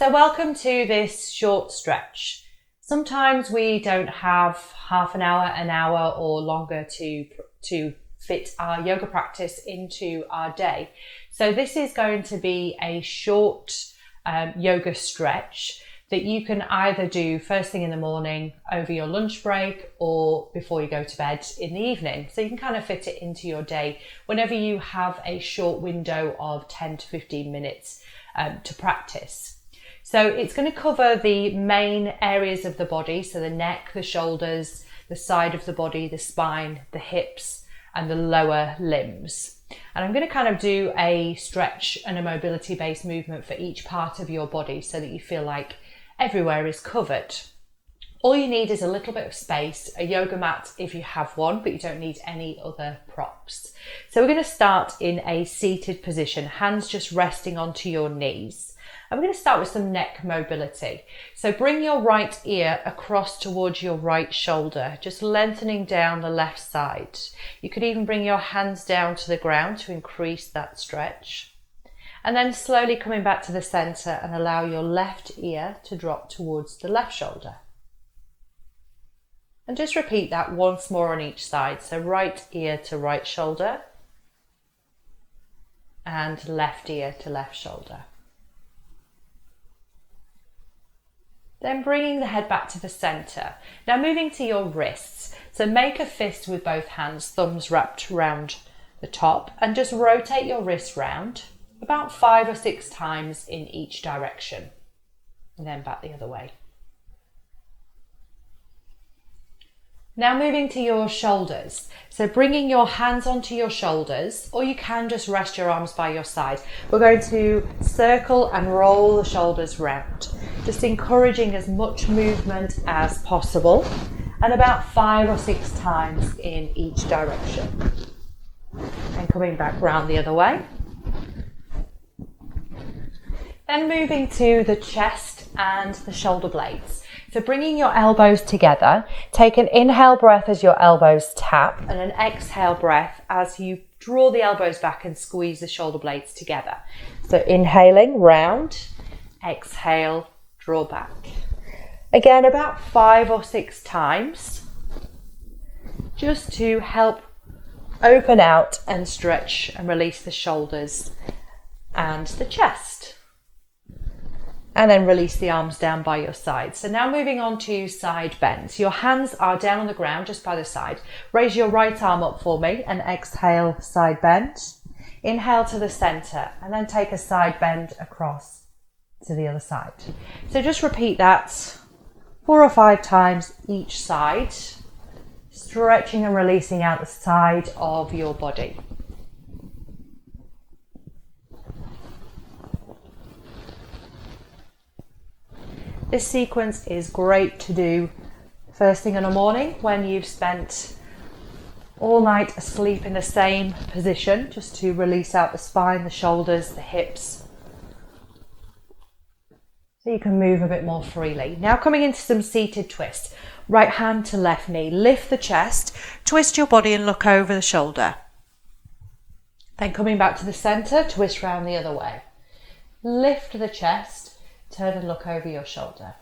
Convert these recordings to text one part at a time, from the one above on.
So welcome to this short stretch. Sometimes we don't have half an hour or longer to fit our yoga practice into our day. So this is going to be a short yoga stretch that you can either do first thing in the morning over your lunch break or before you go to bed in the evening. So you can kind of fit it into your day whenever you have a short window of 10 to 15 minutes to practice. So it's going to cover the main areas of the body, so the neck, the shoulders, the side of the body, the spine, the hips, and the lower limbs. And I'm going to kind of do a stretch and a mobility based movement for each part of your body so that you feel like everywhere is covered. All you need is a little bit of space, a yoga mat if you have one, but you don't need any other props. So we're going to start in a seated position, hands just resting onto your knees. And we're going to start with some neck mobility. So bring your right ear across towards your right shoulder, just lengthening down the left side. You could even bring your hands down to the ground to increase that stretch. And then slowly coming back to the center and allow your left ear to drop towards the left shoulder. And just repeat that once more on each side. So right ear to right shoulder and left ear to left shoulder. Then bringing the head back to the center. Now moving to your wrists. So make a fist with both hands, thumbs wrapped around the top, and just rotate your wrists round about 5 or 6 times in each direction. And then back the other way. Now moving to your shoulders. So bringing your hands onto your shoulders, or you can just rest your arms by your side. We're going to circle and roll the shoulders round, just encouraging as much movement as possible, and about 5 or 6 times in each direction. And coming back round the other way. Then moving to the chest and the shoulder blades. So bringing your elbows together, take an inhale breath as your elbows tap and an exhale breath as you draw the elbows back and squeeze the shoulder blades together. So inhaling, round, exhale, draw back. Again, about 5 or 6 times, just to help open out and stretch and release the shoulders and the chest. And then release the arms down by your side. So now moving on to side bends. Your hands are down on the ground just by the side. Raise your right arm up for me and exhale, side bend. Inhale to the center and then take a side bend across to the other side. So just repeat that 4 or 5 times each side, stretching and releasing out the side of your body. This sequence is great to do first thing in the morning when you've spent all night asleep in the same position, just to release out the spine, the shoulders, the hips, so you can move a bit more freely. Now coming into some seated twists. Right hand to left knee, lift the chest, twist your body and look over the shoulder. Then coming back to the center, twist round the other way. Lift the chest, turn and look over your shoulder.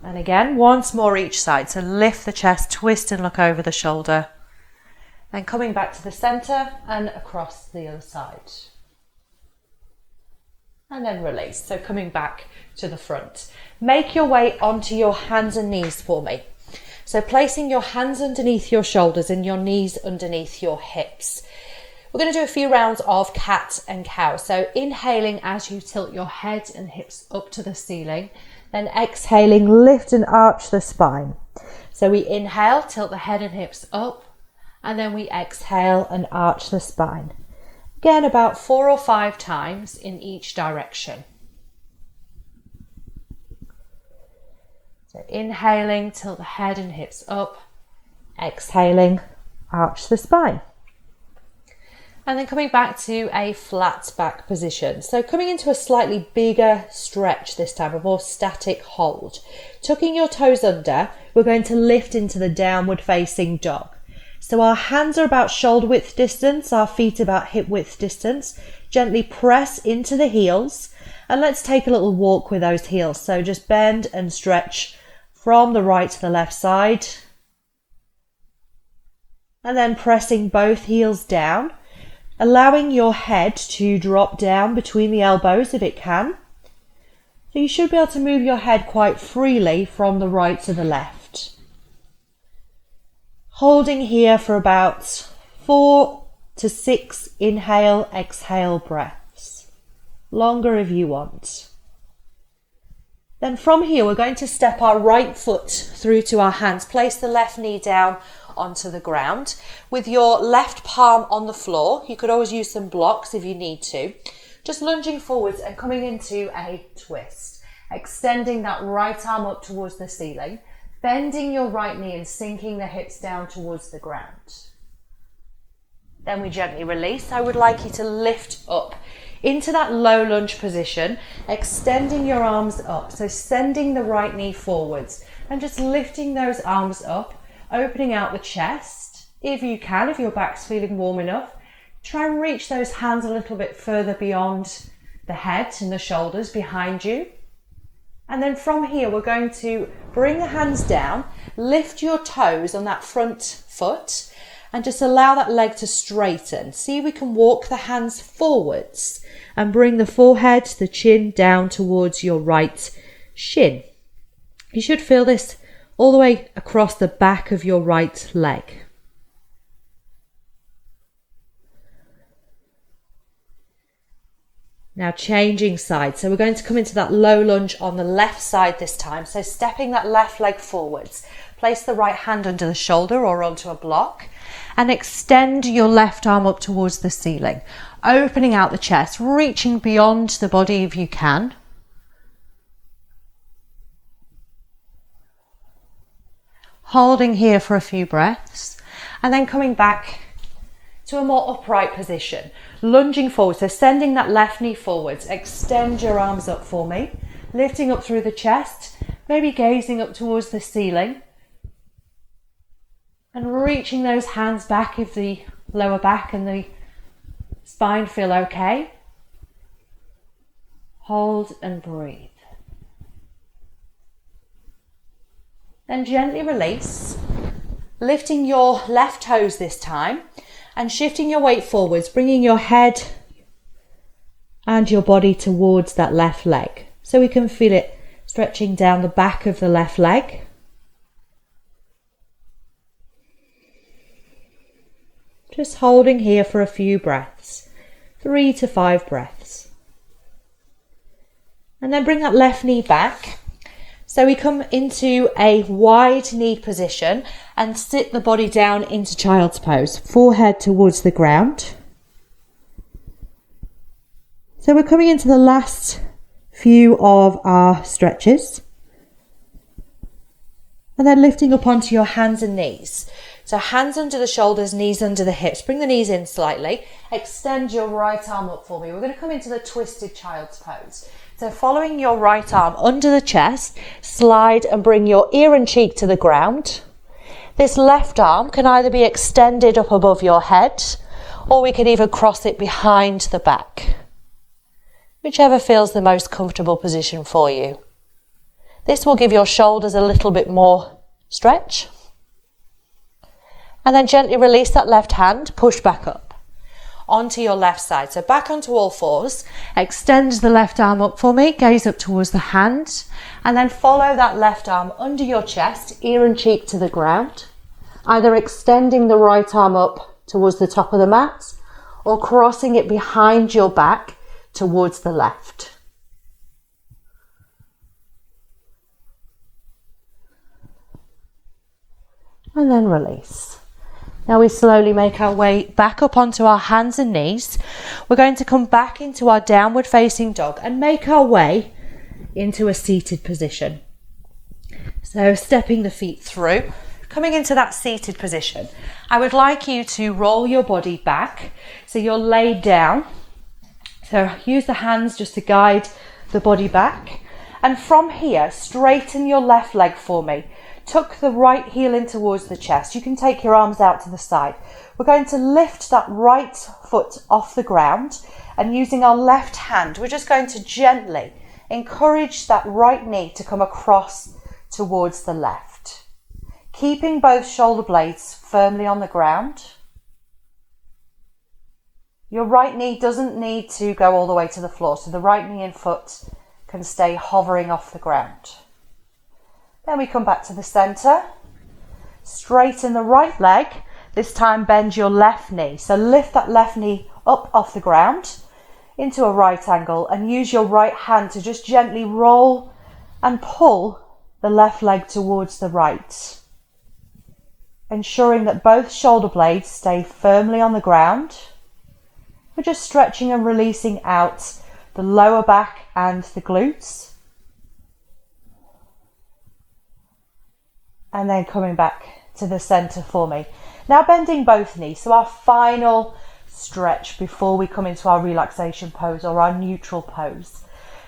And again, once more each side. So lift the chest, twist and look over the shoulder. Then coming back to the center and across the other side. And then release. So coming back to the front. Make your way onto your hands and knees for me. So placing your hands underneath your shoulders and your knees underneath your hips. We're going to do a few rounds of cat and cow. So inhaling as you tilt your head and hips up to the ceiling, then exhaling, lift and arch the spine. So we inhale, tilt the head and hips up, and then we exhale and arch the spine. Again, about 4 or 5 times in each direction. So inhaling, tilt the head and hips up, exhaling, arch the spine. And then coming back to a flat back position. So coming into a slightly bigger stretch this time, a more static hold. Tucking your toes under, we're going to lift into the downward facing dog. So our hands are about shoulder width distance, our feet about hip width distance. Gently press into the heels and let's take a little walk with those heels. So just bend and stretch from the right to the left side. And then pressing both heels down, allowing your head to drop down between the elbows if it can. So you should be able to move your head quite freely from the right to the left. Holding here for about 4 to 6 inhale, exhale breaths. Longer if you want. Then from here, we're going to step our right foot through to our hands. Place the left knee down onto the ground with your left palm on the floor. You could always use some blocks if you need to. Just lunging forwards and coming into a twist. Extending that right arm up towards the ceiling. Bending your right knee and sinking the hips down towards the ground. Then we gently release. I would like you to lift up into that low lunge position, extending your arms up. So sending the right knee forwards and just lifting those arms up, opening out the chest. If you can, if your back's feeling warm enough, try and reach those hands a little bit further beyond the head and the shoulders behind you. And then from here, we're going to bring the hands down, lift your toes on that front foot, and just allow that leg to straighten. See if we can walk the hands forwards and bring the forehead, the chin down towards your right shin. You should feel this all the way across the back of your right leg. Now changing sides. So we're going to come into that low lunge on the left side this time. So stepping that left leg forwards. Place the right hand under the shoulder or onto a block and extend your left arm up towards the ceiling. Opening out the chest, reaching beyond the body if you can. Holding here for a few breaths and then coming back to a more upright position. Lunging forward, so sending that left knee forwards. Extend your arms up for me. Lifting up through the chest, maybe gazing up towards the ceiling. And reaching those hands back if the lower back and the spine feel okay. Hold and breathe. Then gently release. Lifting your left toes this time. And shifting your weight forwards, bringing your head and your body towards that left leg. So we can feel it stretching down the back of the left leg. Just holding here for a few breaths, 3 to 5 breaths. And then bring that left knee back. So we come into a wide knee position and sit the body down into child's pose, forehead towards the ground. So we're coming into the last few of our stretches. And then lifting up onto your hands and knees. So hands under the shoulders, knees under the hips. Bring the knees in slightly. Extend your right arm up for me. We're going to come into the twisted child's pose. So following your right arm under the chest, slide and bring your ear and cheek to the ground. This left arm can either be extended up above your head, or we can even cross it behind the back. Whichever feels the most comfortable position for you. This will give your shoulders a little bit more stretch. And then gently release that left hand, push back up onto your left side. So back onto all fours, extend the left arm up for me, gaze up towards the hand, and then follow that left arm under your chest, ear and cheek to the ground, either extending the right arm up towards the top of the mat or crossing it behind your back towards the left. And then release. Now we slowly make our way back up onto our hands and knees. We're going to come back into our downward facing dog and make our way into a seated position. So stepping the feet through, coming into that seated position. I would like you to roll your body back so you're laid down. So use the hands just to guide the body back. And from here, straighten your left leg for me. tuck the right heel in towards the chest. You can take your arms out to the side. We're going to lift that right foot off the ground, and using our left hand, we're just going to gently encourage that right knee to come across towards the left, keeping both shoulder blades firmly on the ground. Your right knee doesn't need to go all the way to the floor, so the right knee and foot can stay hovering off the ground. Then we come back to the center, straighten the right leg, this time bend your left knee. So lift that left knee up off the ground into a right angle and use your right hand to just gently roll and pull the left leg towards the right, ensuring that both shoulder blades stay firmly on the ground. We're just stretching and releasing out the lower back and the glutes. And then coming back to the center for me. Now bending both knees. So our final stretch before we come into our relaxation pose or our neutral pose.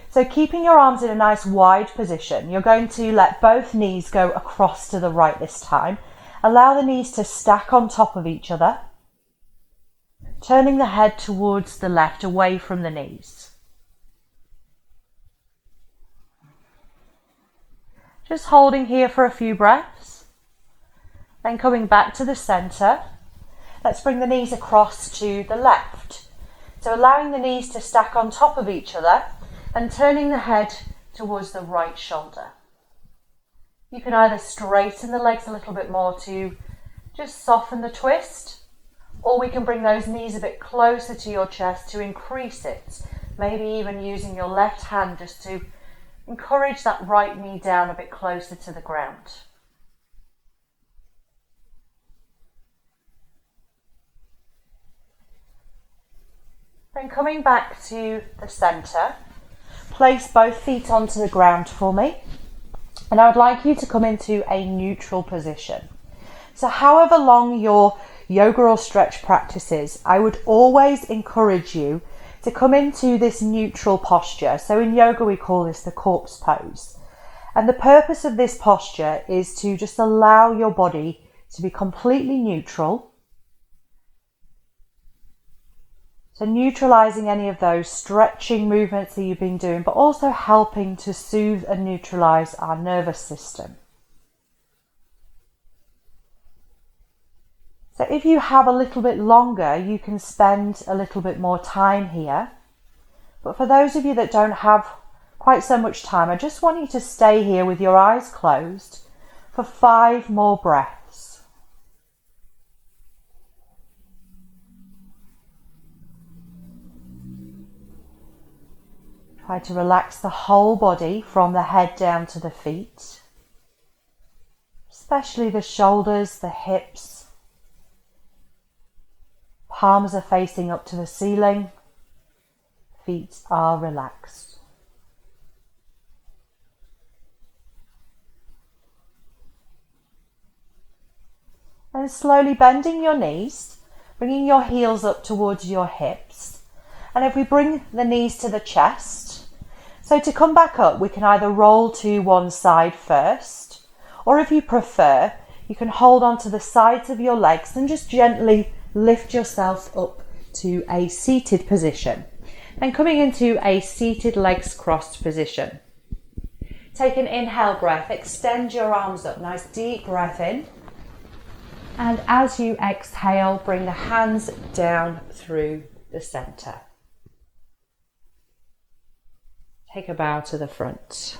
So keeping your arms in a nice wide position, you're going to let both knees go across to the right this time. Allow the knees to stack on top of each other, turning the head towards the left, away from the knees. Just holding here for a few breaths. Then coming back to the center. Let's bring the knees across to the left. So allowing the knees to stack on top of each other and turning the head towards the right shoulder. You can either straighten the legs a little bit more to just soften the twist, or we can bring those knees a bit closer to your chest to increase it. Maybe even using your left hand just to encourage that right knee down a bit closer to the ground. Then coming back to the center, place both feet onto the ground for me. And I would like you to come into a neutral position. So however long your yoga or stretch practice is, I would always encourage you to come into this neutral posture. So in yoga we call this the corpse pose. And the purpose of this posture is to just allow your body to be completely neutral. So neutralizing any of those stretching movements that you've been doing, but also helping to soothe and neutralize our nervous system. So if you have a little bit longer, you can spend a little bit more time here. But for those of you that don't have quite so much time, I just want you to stay here with your eyes closed for 5 more breaths. Try to relax the whole body from the head down to the feet, especially the shoulders, the hips. Palms are facing up to the ceiling, feet are relaxed. And slowly bending your knees, bringing your heels up towards your hips. And if we bring the knees to the chest, so to come back up, we can either roll to one side first, or if you prefer, you can hold on to the sides of your legs and just gently lift yourself up to a seated position. And coming into a seated legs crossed position. Take an inhale breath, extend your arms up, nice deep breath in. And as you exhale, bring the hands down through the center. Take a bow to the front.